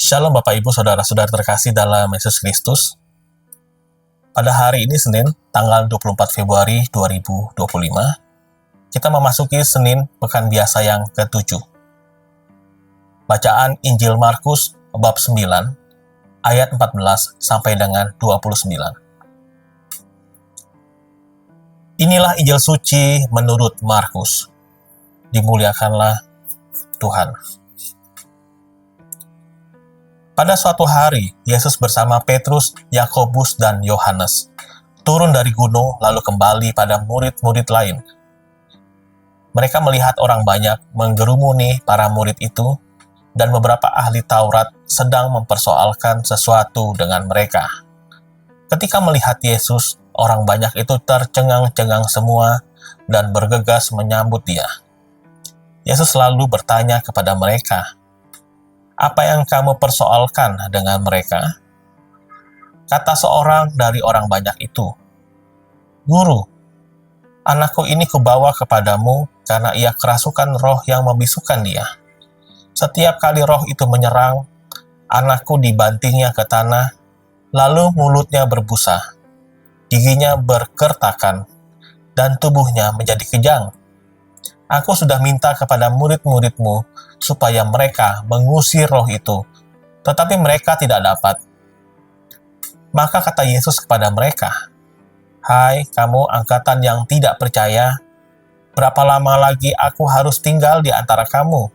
Shalom Bapak Ibu Saudara-saudara terkasih dalam Yesus Kristus. Pada hari ini Senin, tanggal 24 Februari 2025, kita memasuki Senin Pekan Biasa yang ke-7. Bacaan Injil Markus bab 9, ayat 14 sampai dengan 29. Inilah Injil suci menurut Markus. Dimuliakanlah Tuhan. Pada suatu hari, Yesus bersama Petrus, Yakobus, dan Yohanes turun dari gunung lalu kembali pada murid-murid lain. Mereka melihat orang banyak menggerumuni para murid itu, dan beberapa ahli Taurat sedang mempersoalkan sesuatu dengan mereka. Ketika melihat Yesus, orang banyak itu tercengang-cengang semua dan bergegas menyambut Dia. Yesus lalu bertanya kepada mereka, "Apa yang kamu persoalkan dengan mereka?" Kata seorang dari orang banyak itu, "Guru, anakku ini kubawa kepadamu karena ia kerasukan roh yang membisukan dia. Setiap kali roh itu menyerang, anakku dibantingnya ke tanah, lalu mulutnya berbusa, giginya berkertakan, dan tubuhnya menjadi kejang. Aku sudah minta kepada murid-muridmu supaya mereka mengusir roh itu, tetapi mereka tidak dapat." Maka kata Yesus kepada mereka, "Hai kamu angkatan yang tidak percaya, berapa lama lagi aku harus tinggal di antara kamu?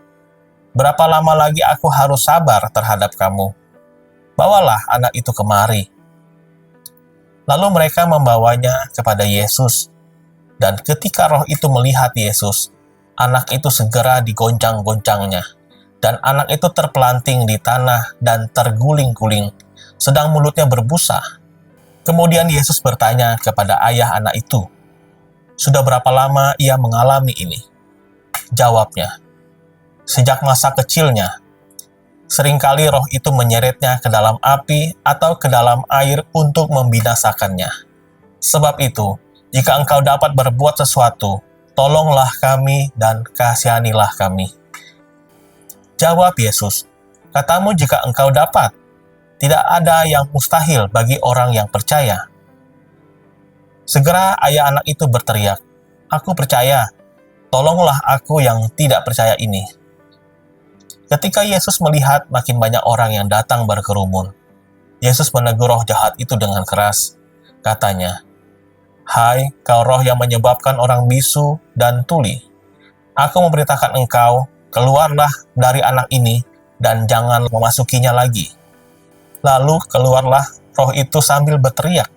Berapa lama lagi aku harus sabar terhadap kamu? Bawalah anak itu kemari." Lalu mereka membawanya kepada Yesus, dan ketika roh itu melihat Yesus, anak itu segera digoncang-goncangnya, dan anak itu terpelanting di tanah dan terguling-guling, sedang mulutnya berbusa. Kemudian Yesus bertanya kepada ayah anak itu, "Sudah berapa lama ia mengalami ini?" Jawabnya, "Sejak masa kecilnya. Seringkali roh itu menyeretnya ke dalam api atau ke dalam air untuk membinasakannya. Sebab itu, jika engkau dapat berbuat sesuatu, tolonglah kami dan kasihanilah kami." Jawab Yesus, "Katamu jika engkau dapat, tidak ada yang mustahil bagi orang yang percaya." Segera ayah anak itu berteriak, "Aku percaya, tolonglah aku yang tidak percaya ini." Ketika Yesus melihat makin banyak orang yang datang berkerumun, Yesus menegur roh jahat itu dengan keras. Katanya, "Hai, kau roh yang menyebabkan orang bisu dan tuli, aku memberitakan engkau, keluarlah dari anak ini dan jangan memasukinya lagi." Lalu keluarlah roh itu sambil berteriak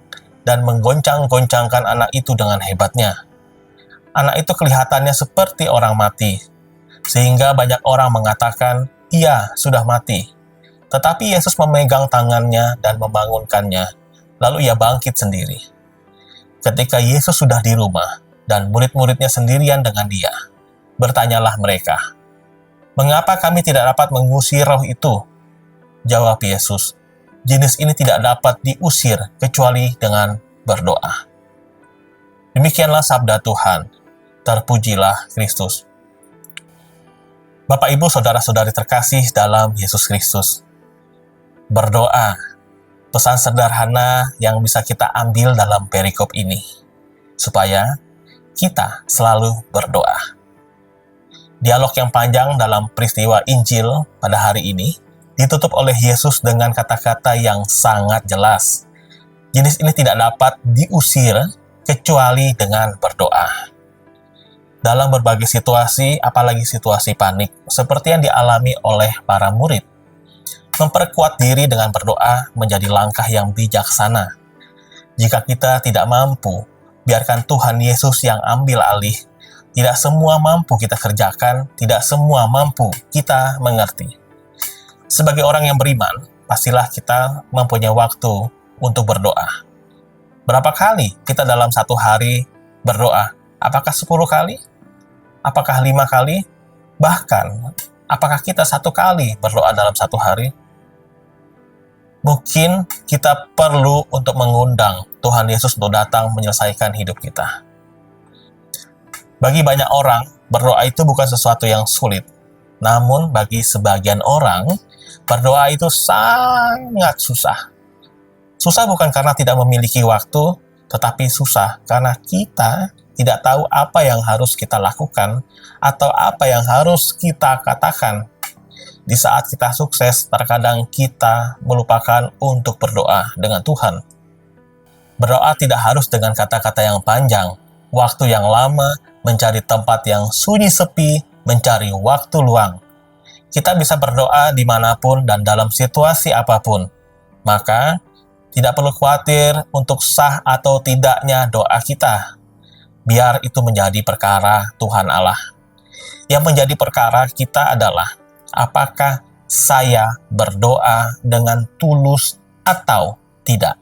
dan menggoncang-goncangkan anak itu dengan hebatnya. Anak itu kelihatannya seperti orang mati, sehingga banyak orang mengatakan, "Ia sudah mati." Tetapi Yesus memegang tangannya dan membangunkannya, lalu ia bangkit sendiri. Ketika Yesus sudah di rumah dan murid-muridnya sendirian dengan Dia, bertanyalah mereka, "Mengapa kami tidak dapat mengusir roh itu?" Jawab Yesus, "Jenis ini tidak dapat diusir kecuali dengan berdoa." Demikianlah sabda Tuhan. Terpujilah Kristus. Bapak Ibu Saudara-saudari terkasih dalam Yesus Kristus. Berdoa, pesan sederhana yang bisa kita ambil dalam perikop ini, supaya kita selalu berdoa. Dialog yang panjang dalam peristiwa Injil pada hari ini ditutup oleh Yesus dengan kata-kata yang sangat jelas. Jenis ini tidak dapat diusir kecuali dengan berdoa. Dalam berbagai situasi, apalagi situasi panik, seperti yang dialami oleh para murid, memperkuat diri dengan berdoa menjadi langkah yang bijaksana. Jika kita tidak mampu, biarkan Tuhan Yesus yang ambil alih. Tidak semua mampu kita kerjakan, tidak semua mampu kita mengerti. Sebagai orang yang beriman, pastilah kita mempunyai waktu untuk berdoa. Berapa kali kita dalam satu hari berdoa? Apakah 10 kali? Apakah 5 kali? Bahkan, apakah kita 1 kali berdoa dalam satu hari? Mungkin kita perlu untuk mengundang Tuhan Yesus untuk datang menyelesaikan hidup kita. Bagi banyak orang, berdoa itu bukan sesuatu yang sulit. Namun bagi sebagian orang, Berdoa itu sangat susah. Susah bukan karena tidak memiliki waktu, tetapi susah karena kita tidak tahu apa yang harus kita lakukan atau apa yang harus kita katakan. Di saat kita sukses, terkadang kita melupakan untuk berdoa dengan Tuhan. Berdoa tidak harus dengan kata-kata yang panjang, waktu yang lama, mencari tempat yang sunyi sepi, mencari waktu luang. Kita bisa berdoa dimanapun dan dalam situasi apapun. Maka, tidak perlu khawatir untuk sah atau tidaknya doa kita. Biar itu menjadi perkara Tuhan Allah. Yang menjadi perkara kita adalah, apakah saya berdoa dengan tulus atau tidak?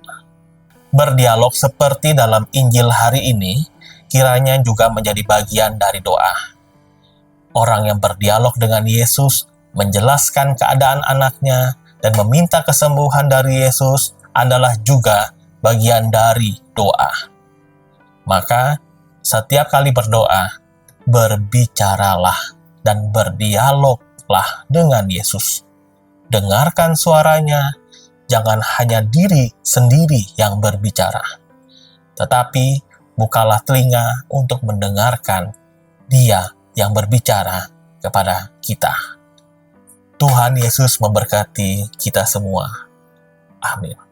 Berdialog seperti dalam Injil hari ini, kiranya juga menjadi bagian dari doa. Orang yang berdialog dengan Yesus, menjelaskan keadaan anaknya, dan meminta kesembuhan dari Yesus adalah juga bagian dari doa. Maka, setiap kali berdoa, berbicaralah dan berdialoglah dengan Yesus. Dengarkan suaranya, jangan hanya diri sendiri yang berbicara, tetapi bukalah telinga untuk mendengarkan Dia yang berbicara kepada kita. Tuhan Yesus memberkati kita semua. Amin.